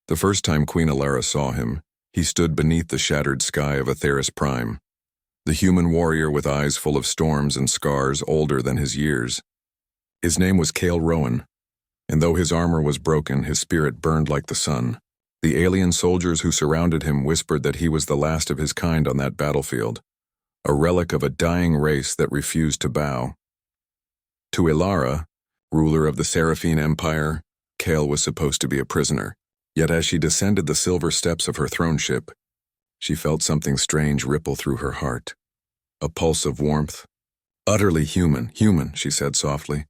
The first time Queen Alara saw him, he stood beneath the shattered sky of Atheris Prime, the human warrior with eyes full of storms and scars older than his years. His name was Cale Rowan, and though his armor was broken, his spirit burned like the sun. The alien soldiers who surrounded him whispered that he was the last of his kind on that battlefield, a relic of a dying race that refused to bow. To Alara, ruler of the Seraphine Empire, Cale was supposed to be a prisoner. Yet as she descended the silver steps of her throne ship, she felt something strange ripple through her heart. A pulse of warmth. Utterly human, she said softly,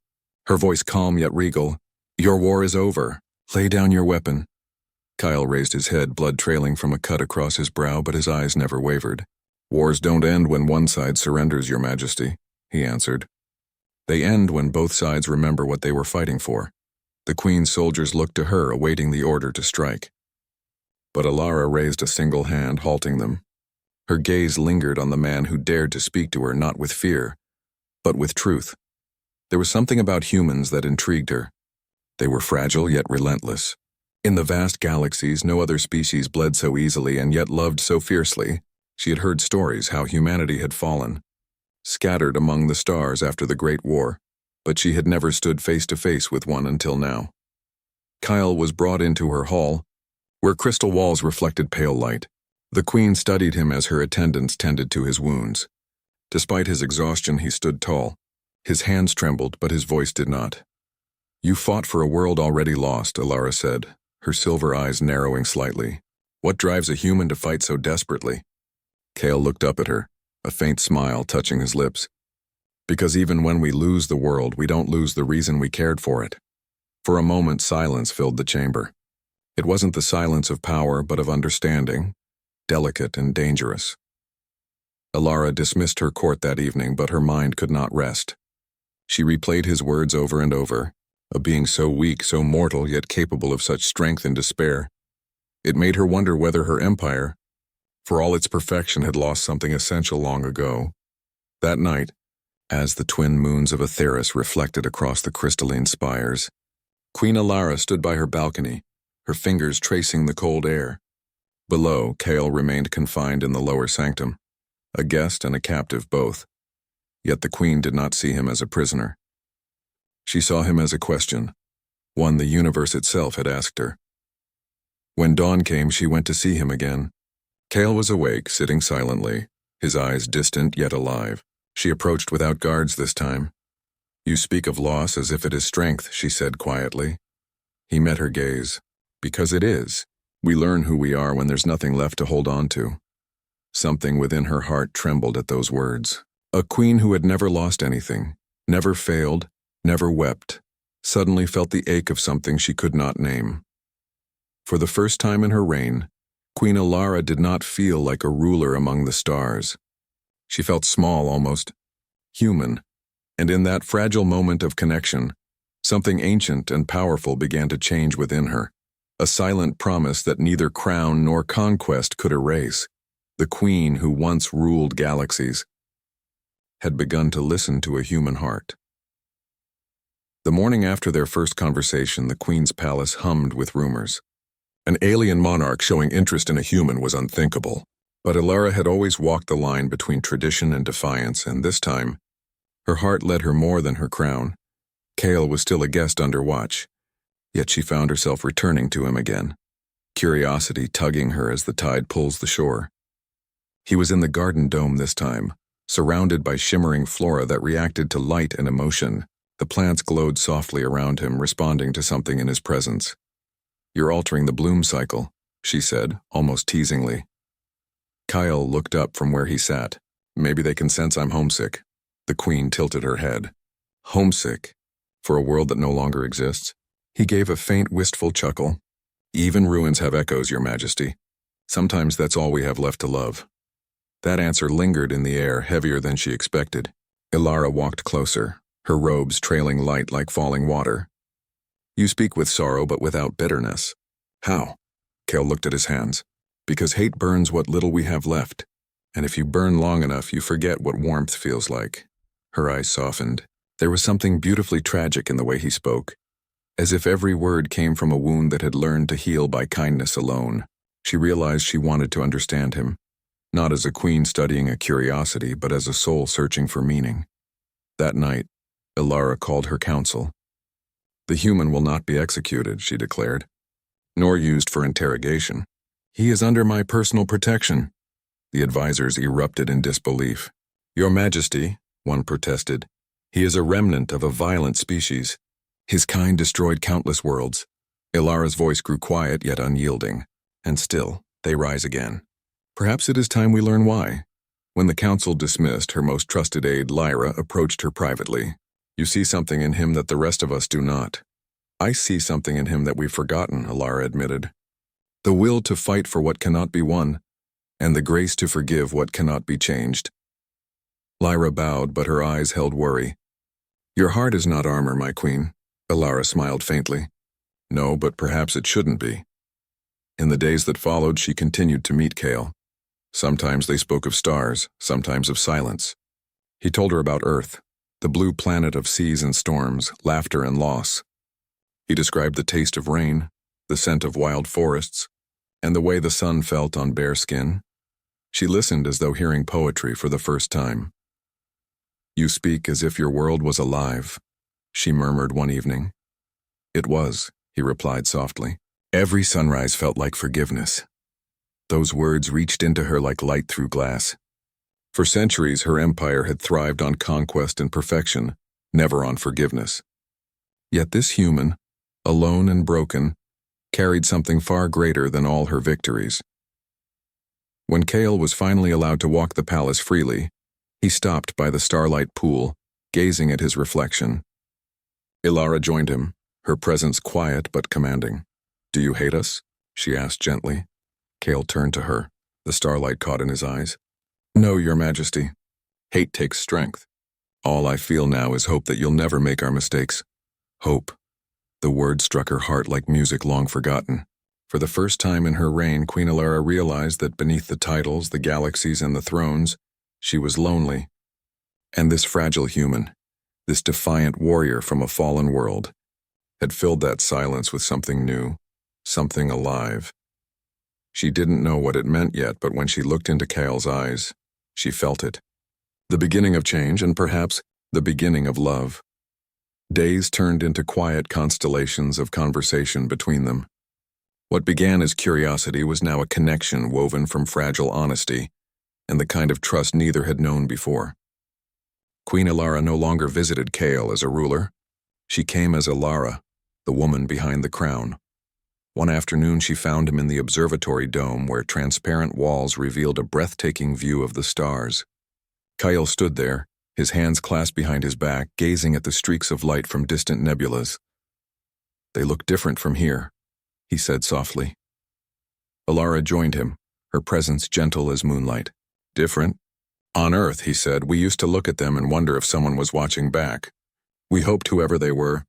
her voice calm yet regal. Your war is over. Lay down your weapon. Kyle raised his head, blood trailing from a cut across his brow, but his eyes never wavered. Wars don't end when one side surrenders, Your Majesty, he answered. They end when both sides remember what they were fighting for. The Queen's soldiers looked to her, awaiting the order to strike. But Alara raised a single hand, halting them. Her gaze lingered on the man who dared to speak to her not with fear, but with truth. There was something about humans that intrigued her. They were fragile yet relentless. In the vast galaxies, no other species bled so easily and yet loved so fiercely. She had heard stories how humanity had fallen, scattered among the stars after the Great War, but she had never stood face to face with one until now. Kyle was brought into her hall, where crystal walls reflected pale light. The Queen studied him as her attendants tended to his wounds. Despite his exhaustion, he stood tall. His hands trembled, but his voice did not. You fought for a world already lost, Alara said, her silver eyes narrowing slightly. What drives a human to fight so desperately? Cale looked up at her, a faint smile touching his lips. Because even when we lose the world, we don't lose the reason we cared for it. For a moment, silence filled the chamber. It wasn't the silence of power, but of understanding, delicate and dangerous. Alara dismissed her court that evening, but her mind could not rest. She replayed his words over and over, a being so weak, so mortal, yet capable of such strength and despair. It made her wonder whether her empire, for all its perfection, had lost something essential long ago. That night, as the twin moons of Atheris reflected across the crystalline spires, Queen Alara stood by her balcony, her fingers tracing the cold air. Below, Cale remained confined in the lower sanctum, a guest and a captive both. Yet the Queen did not see him as a prisoner. She saw him as a question, one the universe itself had asked her. When dawn came, she went to see him again. Cale was awake, sitting silently, his eyes distant yet alive. She approached without guards this time. You speak of loss as if it is strength, she said quietly. He met her gaze. Because it is. We learn who we are when there's nothing left to hold on to. Something within her heart trembled at those words. A queen who had never lost anything, never failed, never wept, suddenly felt the ache of something she could not name. For the first time in her reign, Queen Alara did not feel like a ruler among the stars. She felt small, almost human, and in that fragile moment of connection, something ancient and powerful began to change within her, a silent promise that neither crown nor conquest could erase. The queen who once ruled galaxies had begun to listen to a human heart. The morning after their first conversation, the queen's palace hummed with rumors. An alien monarch showing interest in a human was unthinkable. But Alara had always walked the line between tradition and defiance, and this time, her heart led her more than her crown. Cale was still a guest under watch, yet she found herself returning to him again, curiosity tugging her as the tide pulls the shore. He was in the garden dome this time, surrounded by shimmering flora that reacted to light and emotion. The plants glowed softly around him, responding to something in his presence. You're altering the bloom cycle, she said, almost teasingly. Kyle looked up from where he sat. Maybe they can sense I'm homesick. The Queen tilted her head. Homesick? For a world that no longer exists? He gave a faint, wistful chuckle. Even ruins have echoes, Your Majesty. Sometimes that's all we have left to love. That answer lingered in the air, heavier than she expected. Alara walked closer, her robes trailing light like falling water. You speak with sorrow but without bitterness. How? Cale looked at his hands. Because hate burns what little we have left, and if you burn long enough, you forget what warmth feels like. Her eyes softened. There was something beautifully tragic in the way he spoke. as if every word came from a wound that had learned to heal by kindness alone. She realized she wanted to understand him, not as a queen studying a curiosity, but as a soul searching for meaning. That night, Ilara called her council. "The human will not be executed," she declared, "nor used for interrogation. He is under my personal protection." The advisors erupted in disbelief. "Your Majesty," one protested, "he is a remnant of a violent species. His kind destroyed countless worlds." Ilara's voice grew quiet yet unyielding, and still, they rise again. "Perhaps it is time we learn why." When the council dismissed, her most trusted aide, Lyra, approached her privately. "You see something in him that the rest of us do not." "I see something in him that we've forgotten," Ilara admitted. "The will to fight for what cannot be won, and the grace to forgive what cannot be changed." Lyra bowed, but her eyes held worry. "Your heart is not armor, my queen," Ilara smiled faintly. "No, but perhaps it shouldn't be." In the days that followed, she continued to meet Cale. Sometimes they spoke of stars, sometimes of silence. He told her about Earth, the blue planet of seas and storms, laughter and loss. He described the taste of rain, the scent of wild forests, and the way the sun felt on bare skin. She listened as though hearing poetry for the first time. "You speak as if your world was alive," she murmured one evening. "It was," he replied softly. Every sunrise felt like forgiveness. Those words reached into her like light through glass. For centuries, her empire had thrived on conquest and perfection, never on forgiveness. Yet this human, alone and broken, carried something far greater than all her victories. When Cale was finally allowed to walk the palace freely, he stopped by the starlight pool, gazing at his reflection. Ilara joined him, her presence quiet but commanding. "Do you hate us?" she asked gently. Cale turned to her, the starlight caught in his eyes. "No, Your Majesty. Hate takes strength. All I feel now is hope that you'll never make our mistakes." Hope. The word struck her heart like music long forgotten. For the first time in her reign, Queen Ilara realized that beneath the titles, the galaxies, and the thrones, she was lonely. And this fragile human, this defiant warrior from a fallen world, had filled that silence with something new, something alive. She didn't know what it meant yet, but when she looked into Cale's eyes, she felt it. The beginning of change, and perhaps the beginning of love. Days turned into quiet constellations of conversation between them. What began as curiosity was now a connection woven from fragile honesty, and the kind of trust neither had known before. Queen Ilara no longer visited Cale as a ruler. She came as Ilara, the woman behind the crown. One afternoon she found him in the observatory dome where transparent walls revealed a breathtaking view of the stars. Cale stood there, his hands clasped behind his back, gazing at the streaks of light from distant nebulas. "They look different from here," he said softly. Ilara joined him, her presence gentle as moonlight. "Different? On Earth," he said, "we used to look at them and wonder if someone was watching back. We hoped whoever they were,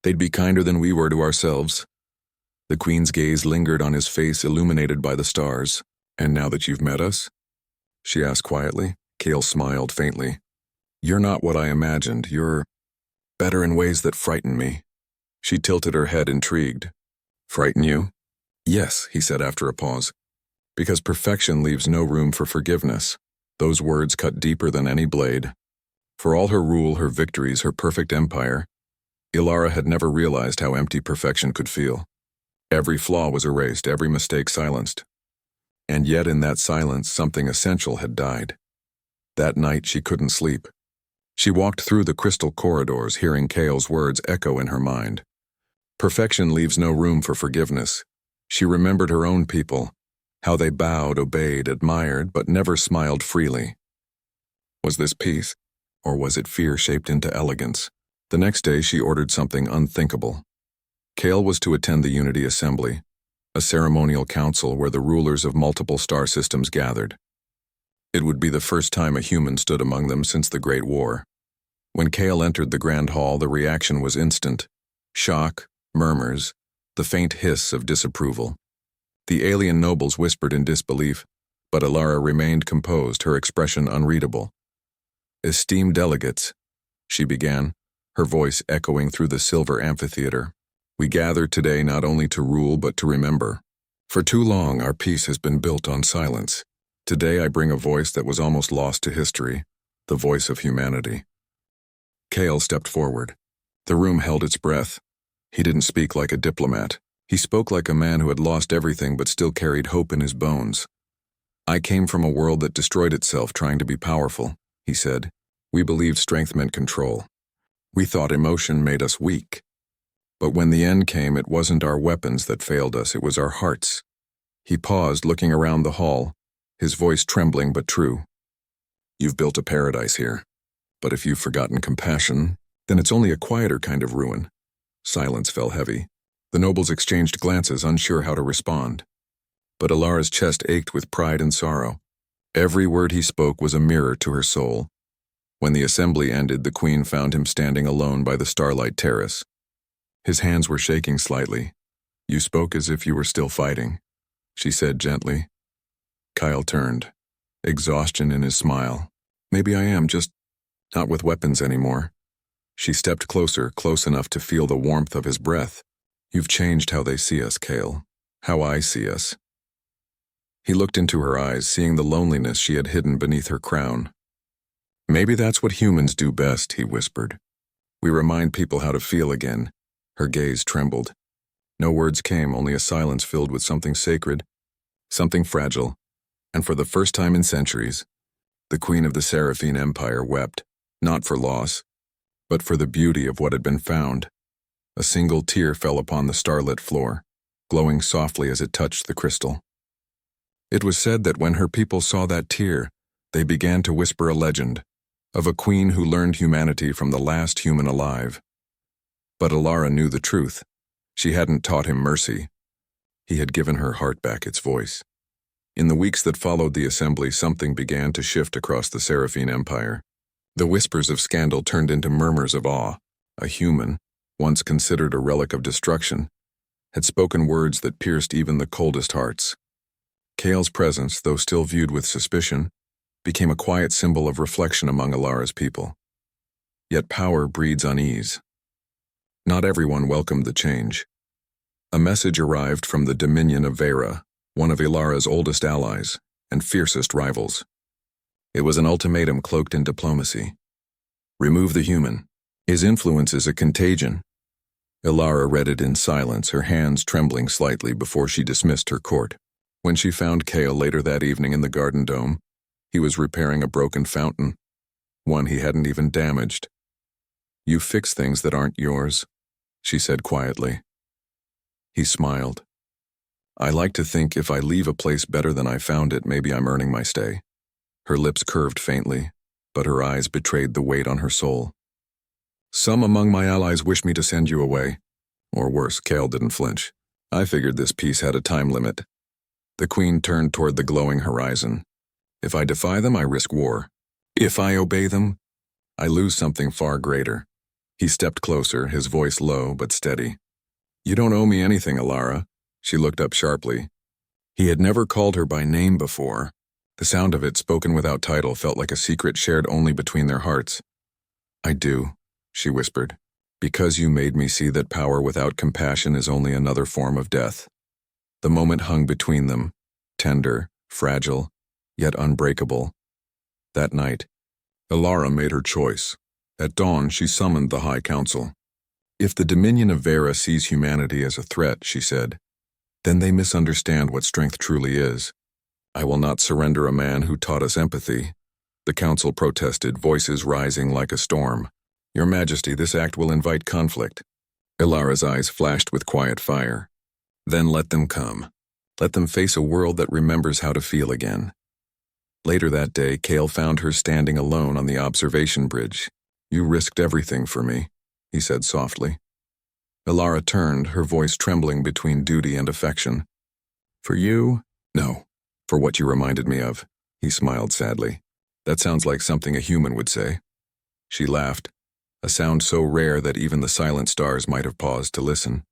they'd be kinder than we were to ourselves." The Queen's gaze lingered on his face illuminated by the stars. "And now that you've met us?" she asked quietly. Cale smiled faintly. "You're not what I imagined. You're better in ways that frighten me." She tilted her head, intrigued. "Frighten you?" "Yes," he said after a pause. "Because perfection leaves no room for forgiveness." Those words cut deeper than any blade. For all her rule, her victories, her perfect empire, Ilara had never realized how empty perfection could feel. Every flaw was erased, every mistake silenced. And yet in that silence, something essential had died. That night she couldn't sleep. She walked through the crystal corridors, hearing Cale's words echo in her mind. Perfection leaves no room for forgiveness. She remembered her own people, how they bowed, obeyed, admired, but never smiled freely. Was this peace, or was it fear shaped into elegance? The next day she ordered something unthinkable. Cale was to attend the Unity Assembly, a ceremonial council where the rulers of multiple star systems gathered. It would be the first time a human stood among them since the Great War. When Cale entered the Grand Hall, the reaction was instant. Shock, murmurs, the faint hiss of disapproval. The alien nobles whispered in disbelief, but Ilara remained composed, her expression unreadable. "Esteemed delegates," she began, her voice echoing through the silver amphitheater. We gather today not only to rule but to remember. For too long, our peace has been built on silence. Today I bring a voice that was almost lost to history, the voice of humanity. Cale stepped forward. The room held its breath. He didn't speak like a diplomat. He spoke like a man who had lost everything but still carried hope in his bones. I came from a world that destroyed itself trying to be powerful, he said. We believed strength meant control. We thought emotion made us weak. But when the end came, it wasn't our weapons that failed us, it was our hearts. He paused, looking around the hall, his voice trembling but true. You've built a paradise here. But if you've forgotten compassion, then it's only a quieter kind of ruin. Silence fell heavy. The nobles exchanged glances, unsure how to respond. But Alara's chest ached with pride and sorrow. Every word he spoke was a mirror to her soul. When the assembly ended, the queen found him standing alone by the starlight terrace. His hands were shaking slightly. You spoke as if you were still fighting, she said gently. Kyle turned, exhaustion in his smile. Maybe I am, just not with weapons anymore. She stepped closer, close enough to feel the warmth of his breath. You've changed how they see us, Cale. How I see us. He looked into her eyes, seeing the loneliness she had hidden beneath her crown. Maybe that's what humans do best, he whispered. We remind people how to feel again. Her gaze trembled. No words came, only a silence filled with something sacred, something fragile. And for the first time in centuries, the queen of the Seraphine Empire wept, not for loss, but for the beauty of what had been found. A single tear fell upon the starlit floor, glowing softly as it touched the crystal. It was said that when her people saw that tear, they began to whisper a legend of a queen who learned humanity from the last human alive. But Alara knew the truth. She hadn't taught him mercy. He had given her heart back its voice. In the weeks that followed the assembly, something began to shift across the Seraphine Empire. The whispers of scandal turned into murmurs of awe. A human, once considered a relic of destruction, had spoken words that pierced even the coldest hearts. Cale's presence, though still viewed with suspicion, became a quiet symbol of reflection among Alara's people. Yet power breeds unease. Not everyone welcomed the change. A message arrived from the Dominion of Vera, one of Alara's oldest allies and fiercest rivals. It was an ultimatum cloaked in diplomacy. Remove the human. His influence is a contagion. Alara read it in silence, her hands trembling slightly before she dismissed her court. When she found Cale later that evening in the garden dome, he was repairing a broken fountain, one he hadn't even damaged. You fix things that aren't yours, she said quietly. He smiled. I like to think if I leave a place better than I found it, maybe I'm earning my stay. Her lips curved faintly, but her eyes betrayed the weight on her soul. Some among my allies wish me to send you away. Or worse, Cale didn't flinch. I figured this peace had a time limit. The queen turned toward the glowing horizon. If I defy them, I risk war. If I obey them, I lose something far greater. He stepped closer, his voice low but steady. You don't owe me anything, Alara. She looked up sharply. He had never called her by name before. The sound of it, spoken without title, felt like a secret shared only between their hearts. I do, she whispered, because you made me see that power without compassion is only another form of death. The moment hung between them, tender, fragile, yet unbreakable. That night, Alara made her choice. At dawn, she summoned the High Council. If the Dominion of Vera sees humanity as a threat, she said, then they misunderstand what strength truly is. I will not surrender a man who taught us empathy. The council protested, voices rising like a storm. Your Majesty, this act will invite conflict. Alara's eyes flashed with quiet fire. Then let them come. Let them face a world that remembers how to feel again. Later that day, Cale found her standing alone on the observation bridge. You risked everything for me, he said softly. Alara turned, her voice trembling between duty and affection. For you? No. For what you reminded me of, he smiled sadly. That sounds like something a human would say. She laughed, a sound so rare that even the silent stars might have paused to listen.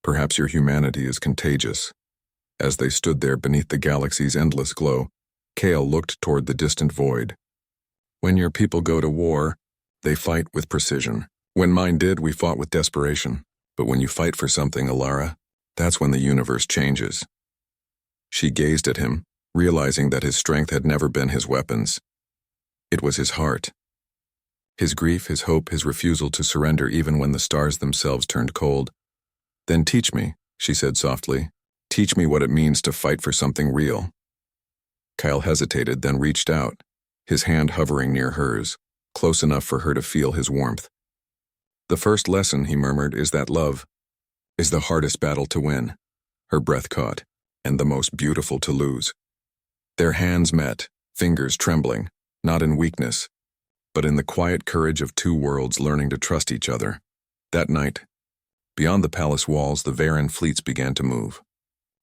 Perhaps your humanity is contagious. As they stood there beneath the galaxy's endless glow, Cale looked toward the distant void. When your people go to war, they fight with precision. When mine did, we fought with desperation. But when you fight for something, Alara, that's when the universe changes. She gazed at him, realizing that his strength had never been his weapons. It was his heart. His grief, his hope, his refusal to surrender even when the stars themselves turned cold. Then teach me, she said softly. Teach me what it means to fight for something real. Kyle hesitated, then reached out, his hand hovering near hers, close enough for her to feel his warmth. The first lesson, he murmured, is that love is the hardest battle to win. Her breath caught, and the most beautiful to lose. Their hands met, fingers trembling, not in weakness, but in the quiet courage of two worlds learning to trust each other. That night, beyond the palace walls, the Varan fleets began to move.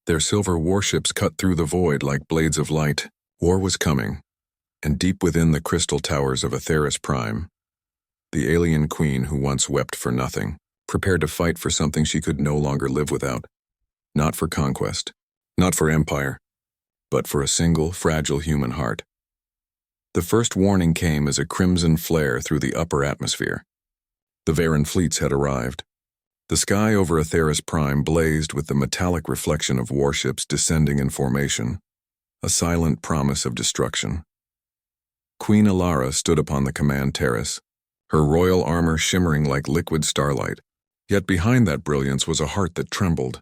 Their silver warships cut through the void like blades of light. War was coming, and deep within the crystal towers of Atheris Prime, the alien queen who once wept for nothing, prepared to fight for something she could no longer live without. Not for conquest, not for empire, but for a single, fragile human heart. The first warning came as a crimson flare through the upper atmosphere. The Varan fleets had arrived. The sky over Atheris Prime blazed with the metallic reflection of warships descending in formation, a silent promise of destruction. Queen Alara stood upon the command terrace, her royal armor shimmering like liquid starlight. Yet behind that brilliance was a heart that trembled,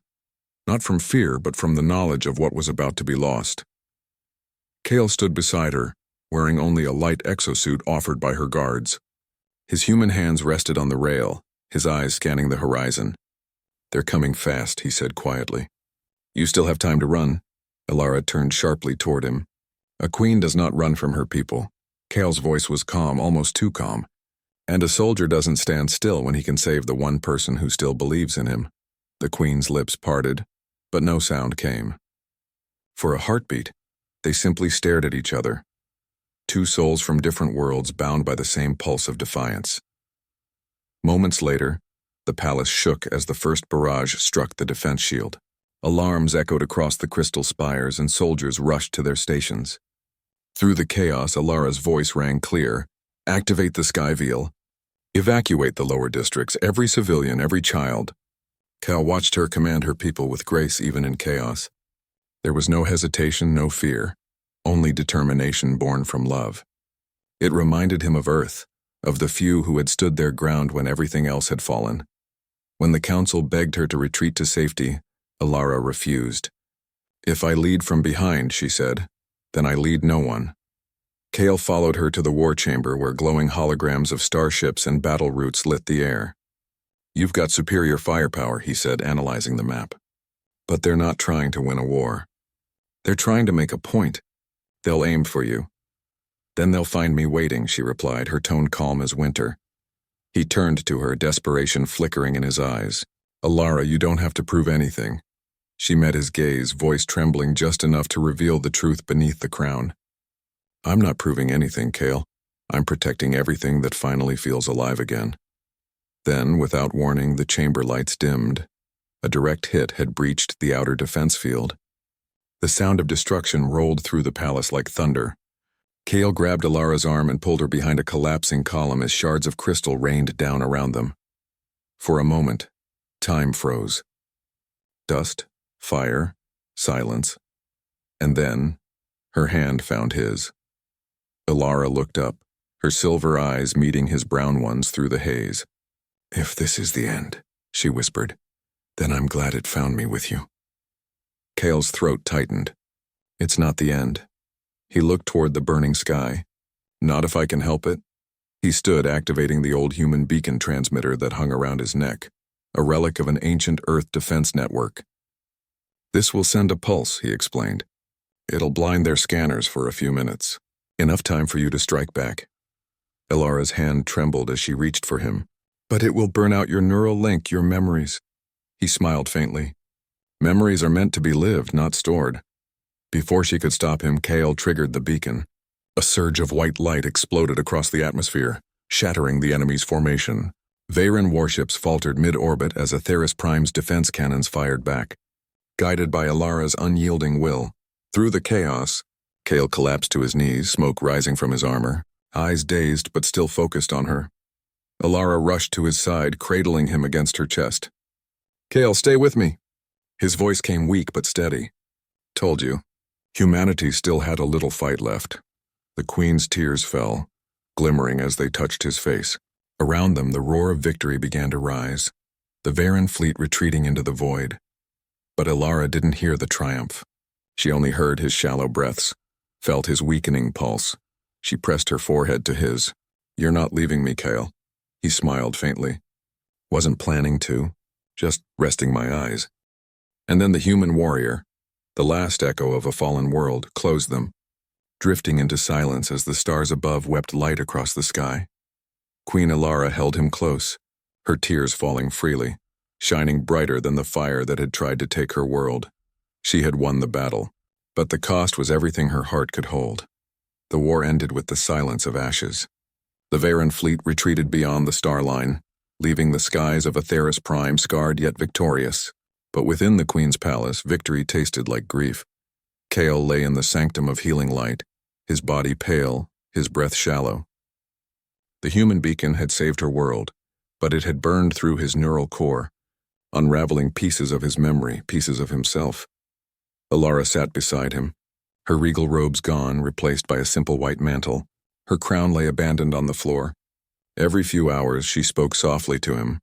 not from fear but from the knowledge of what was about to be lost. Kale stood beside her, wearing only a light exosuit offered by her guards. His human hands rested on the rail, his eyes scanning the horizon. They're coming fast, he said quietly. You still have time to run. Alara turned sharply toward him. A queen does not run from her people. Kale's voice was calm, almost too calm. And a soldier doesn't stand still when he can save the one person who still believes in him. The queen's lips parted, but no sound came. For a heartbeat, they simply stared at each other. Two souls from different worlds bound by the same pulse of defiance. Moments later, the palace shook as the first barrage struck the defense shield. Alarms echoed across the crystal spires and soldiers rushed to their stations. Through the chaos, Alara's voice rang clear. Activate the Skyveil. Evacuate the lower districts, every civilian, every child. Cal watched her command her people with grace even in chaos. There was no hesitation, no fear, only determination born from love. It reminded him of Earth, of the few who had stood their ground when everything else had fallen. When the council begged her to retreat to safety, Alara refused. If I lead from behind, she said, then I lead no one. Kale followed her to the war chamber where glowing holograms of starships and battle routes lit the air. You've got superior firepower, he said, analyzing the map. But they're not trying to win a war. They're trying to make a point. They'll aim for you. Then they'll find me waiting, she replied, her tone calm as winter. He turned to her, desperation flickering in his eyes. Alara, you don't have to prove anything. She met his gaze, voice trembling just enough to reveal the truth beneath the crown. I'm not proving anything, Kale. I'm protecting everything that finally feels alive again. Then, without warning, the chamber lights dimmed. A direct hit had breached the outer defense field. The sound of destruction rolled through the palace like thunder. Kale grabbed Alara's arm and pulled her behind a collapsing column as shards of crystal rained down around them. For a moment, time froze. Dust, fire, silence. And then, her hand found his. Alara looked up, her silver eyes meeting his brown ones through the haze. If this is the end, she whispered, then I'm glad it found me with you. Kale's throat tightened. It's not the end. He looked toward the burning sky. Not if I can help it. He stood, activating the old human beacon transmitter that hung around his neck, a relic of an ancient Earth defense network. This will send a pulse, he explained. It'll blind their scanners for a few minutes. Enough time for you to strike back. Alara's hand trembled as she reached for him. But it will burn out your neural link, your memories. He smiled faintly. Memories are meant to be lived, not stored. Before she could stop him, Kale triggered the beacon. A surge of white light exploded across the atmosphere, shattering the enemy's formation. Varan warships faltered mid-orbit as Atheris Prime's defense cannons fired back. Guided by Alara's unyielding will, through the chaos, Kale collapsed to his knees, smoke rising from his armor, eyes dazed but still focused on her. Alara rushed to his side, cradling him against her chest. Kale, stay with me. His voice came weak but steady. Told you. Humanity still had a little fight left. The Queen's tears fell, glimmering as they touched his face. Around them, the roar of victory began to rise, the Varen fleet retreating into the void. But Elara didn't hear the triumph. She only heard his shallow breaths, felt his weakening pulse. She pressed her forehead to his. You're not leaving me, Kale. He smiled faintly. Wasn't planning to, just resting my eyes. And then the human warrior, the last echo of a fallen world, closed them, drifting into silence as the stars above wept light across the sky. Queen Elara held him close, her tears falling freely, shining brighter than the fire that had tried to take her world. She had won the battle, but the cost was everything her heart could hold. The war ended with the silence of ashes. The Varen fleet retreated beyond the star line, leaving the skies of Atheris Prime scarred yet victorious. But within the Queen's palace, victory tasted like grief. Kale lay in the sanctum of healing light, his body pale, his breath shallow. The human beacon had saved her world, but it had burned through his neural core, unraveling pieces of his memory, pieces of himself. Elara sat beside him, her regal robes gone, replaced by a simple white mantle. Her crown lay abandoned on the floor. Every few hours she spoke softly to him,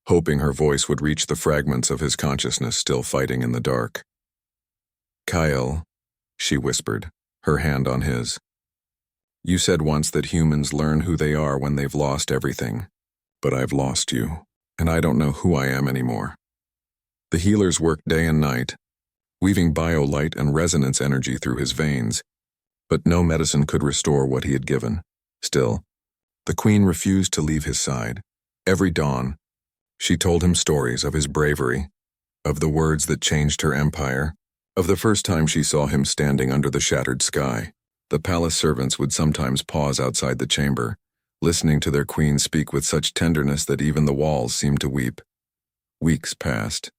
hoping her voice would reach the fragments of his consciousness still fighting in the dark. Kyle, she whispered, her hand on his. You said once that humans learn who they are when they've lost everything. But I've lost you, and I don't know who I am anymore. The healers worked day and night, weaving biolight and resonance energy through his veins, but no medicine could restore what he had given. Still, the Queen refused to leave his side. Every dawn, she told him stories of his bravery, of the words that changed her empire, of the first time she saw him standing under the shattered sky. The palace servants would sometimes pause outside the chamber, listening to their queen speak with such tenderness that even the walls seemed to weep. Weeks passed.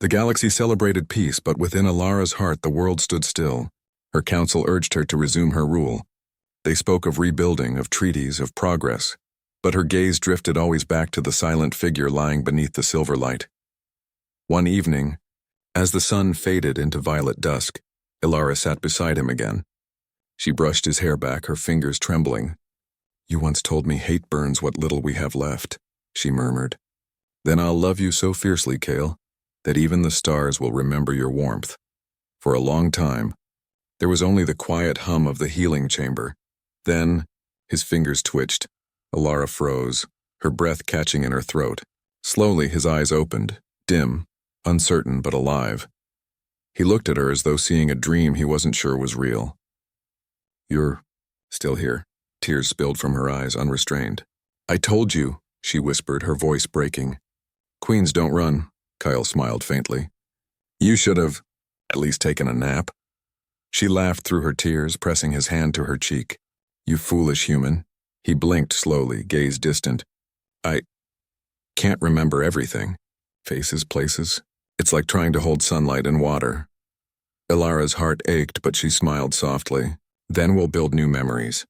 The galaxy celebrated peace, but within Elara's heart the world stood still. Her council urged her to resume her rule. They spoke of rebuilding, of treaties, of progress, but her gaze drifted always back to the silent figure lying beneath the silver light. One evening, as the sun faded into violet dusk, Elara sat beside him again. She brushed his hair back, her fingers trembling. You once told me hate burns what little we have left, she murmured. Then I'll love you so fiercely, Kale, that even the stars will remember your warmth. For a long time, there was only the quiet hum of the healing chamber. Then, his fingers twitched. Elara froze, her breath catching in her throat. Slowly, his eyes opened, dim, uncertain but alive. He looked at her as though seeing a dream he wasn't sure was real. You're still here. Tears spilled from her eyes, unrestrained. I told you, she whispered, her voice breaking. Queens don't run, Kyle smiled faintly. You should have at least taken a nap. She laughed through her tears, pressing his hand to her cheek. You foolish human. He blinked slowly, gaze distant. I can't remember everything. Faces, places. It's like trying to hold sunlight and water. Elara's heart ached, but she smiled softly. Then we'll build new memories.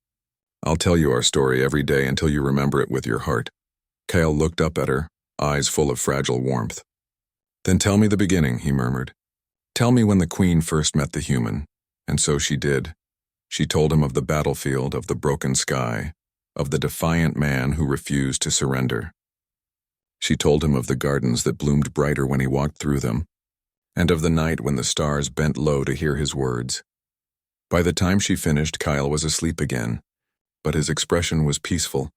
I'll tell you our story every day until you remember it with your heart. Kyle looked up at her, eyes full of fragile warmth. Then tell me the beginning, he murmured. Tell me when the Queen first met the human. And so she did. She told him of the battlefield, of the broken sky, of the defiant man who refused to surrender. She told him of the gardens that bloomed brighter when he walked through them, and of the night when the stars bent low to hear his words. By the time she finished, Kyle was asleep again, but his expression was peaceful,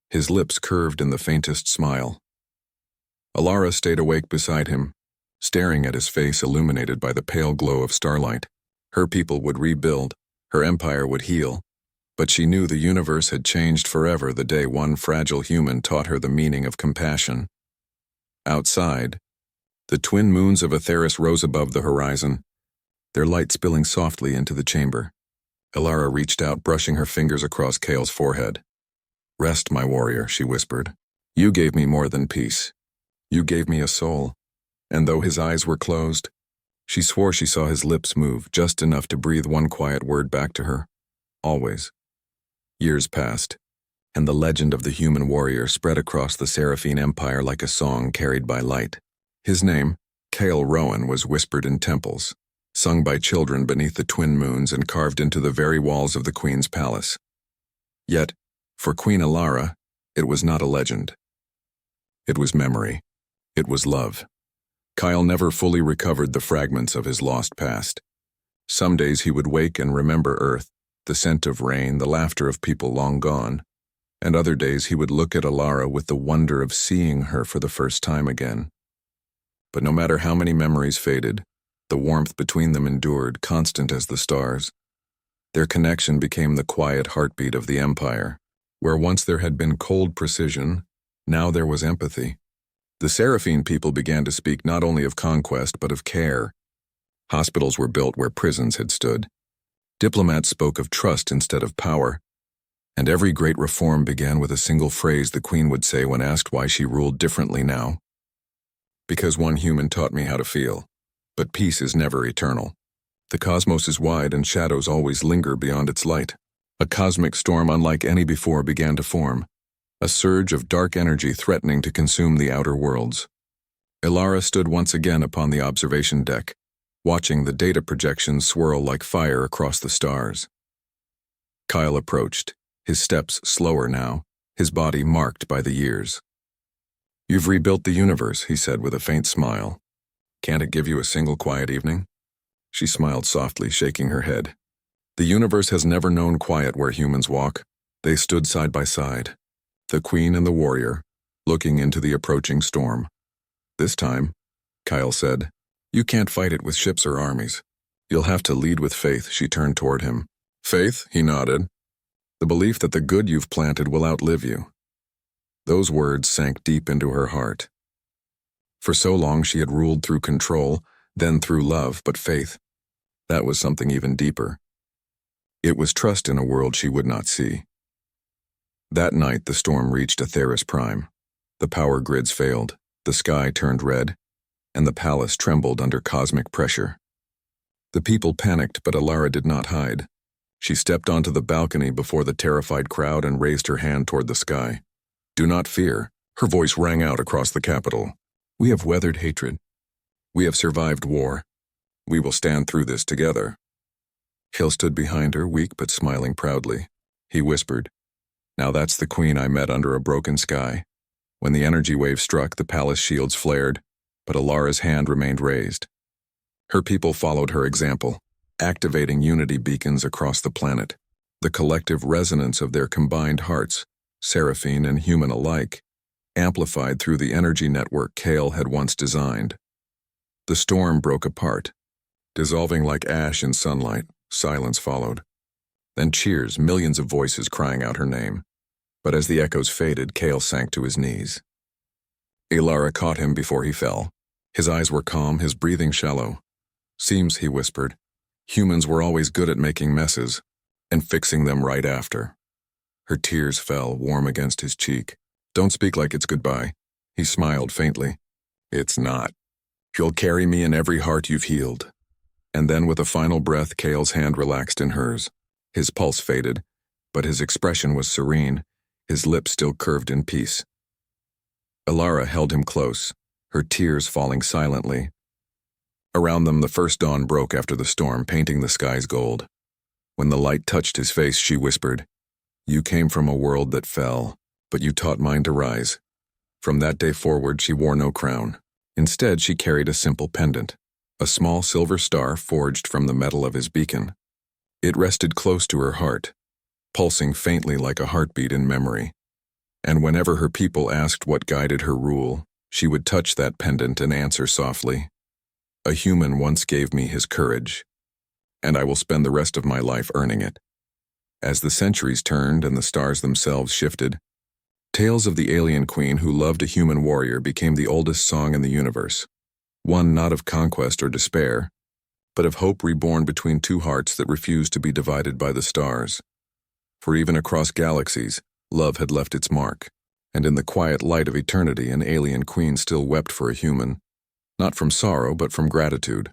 his lips curved in the faintest smile. Elara stayed awake beside him, staring at his face illuminated by the pale glow of starlight. Her people would rebuild, her empire would heal, but she knew the universe had changed forever the day one fragile human taught her the meaning of compassion. Outside, the twin moons of Atheris rose above the horizon, their light spilling softly into the chamber. Elara reached out, brushing her fingers across Kale's forehead. Rest, my warrior, she whispered. You gave me more than peace. You gave me a soul. And though his eyes were closed, she swore she saw his lips move, just enough to breathe one quiet word back to her. Always. Years passed, and the legend of the human warrior spread across the Seraphine Empire like a song carried by light. His name, Cale Rowan, was whispered in temples, sung by children beneath the twin moons and carved into the very walls of the Queen's palace. Yet, for Queen Alara, it was not a legend. It was memory. It was love. Kyle never fully recovered the fragments of his lost past. Some days he would wake and remember Earth, the scent of rain, the laughter of people long gone, and other days he would look at Alara with the wonder of seeing her for the first time again. But no matter how many memories faded, the warmth between them endured, constant as the stars. Their connection became the quiet heartbeat of the Empire. Where once there had been cold precision, now there was empathy. The Seraphine people began to speak not only of conquest but of care. Hospitals were built where prisons had stood. Diplomats spoke of trust instead of power. And every great reform began with a single phrase the Queen would say when asked why she ruled differently now. Because one human taught me how to feel. But peace is never eternal. The cosmos is wide and shadows always linger beyond its light. A cosmic storm unlike any before began to form, a surge of dark energy threatening to consume the outer worlds. Alara stood once again upon the observation deck, watching the data projections swirl like fire across the stars. Kyle approached, his steps slower now, his body marked by the years. "You've rebuilt the universe," he said with a faint smile. "Can't it give you a single quiet evening?" She smiled softly, shaking her head. The universe has never known quiet where humans walk. They stood side by side, the Queen and the warrior, looking into the approaching storm. "This time," Kyle said, "you can't fight it with ships or armies. You'll have to lead with faith." She turned toward him. "Faith?" he nodded. "The belief that the good you've planted will outlive you." Those words sank deep into her heart. For so long she had ruled through control, then through love, but faith, that was something even deeper. It was trust in a world she would not see. That night the storm reached Atheris Prime. The power grids failed, the sky turned red, and the palace trembled under cosmic pressure. The people panicked, but Alara did not hide. She stepped onto the balcony before the terrified crowd and raised her hand toward the sky. "Do not fear," her voice rang out across the capital. "We have weathered hatred. We have survived war. We will stand through this together." Hill stood behind her, weak but smiling proudly. He whispered, "Now that's the Queen I met under a broken sky." When the energy wave struck, the palace shields flared, but Alara's hand remained raised. Her people followed her example, activating unity beacons across the planet. The collective resonance of their combined hearts, Seraphine and human alike, amplified through the energy network Cale had once designed. The storm broke apart, dissolving like ash in sunlight. Silence followed. Then cheers, millions of voices crying out her name. But as the echoes faded, Cale sank to his knees. Alara caught him before he fell. His eyes were calm, his breathing shallow. "Seems," he whispered, "humans were always good at making messes, and fixing them right after." Her tears fell, warm against his cheek. "Don't speak like it's goodbye." He smiled faintly. "It's not. You'll carry me in every heart you've healed." And then with a final breath, Cale's hand relaxed in hers. His pulse faded, but his expression was serene, his lips still curved in peace. Alara held him close, her tears falling silently. Around them, the first dawn broke after the storm, painting the skies gold. When the light touched his face, she whispered, "You came from a world that fell, but you taught mine to rise." From that day forward, she wore no crown. Instead, she carried a simple pendant, a small silver star forged from the metal of his beacon. It rested close to her heart, pulsing faintly like a heartbeat in memory. And whenever her people asked what guided her rule, she would touch that pendant and answer softly, "A human once gave me his courage, and I will spend the rest of my life earning it." As the centuries turned and the stars themselves shifted, tales of the alien queen who loved a human warrior became the oldest song in the universe. One not of conquest or despair, but of hope reborn between two hearts that refused to be divided by the stars. For even across galaxies, love had left its mark, and in the quiet light of eternity, an alien queen still wept for a human, not from sorrow but from gratitude.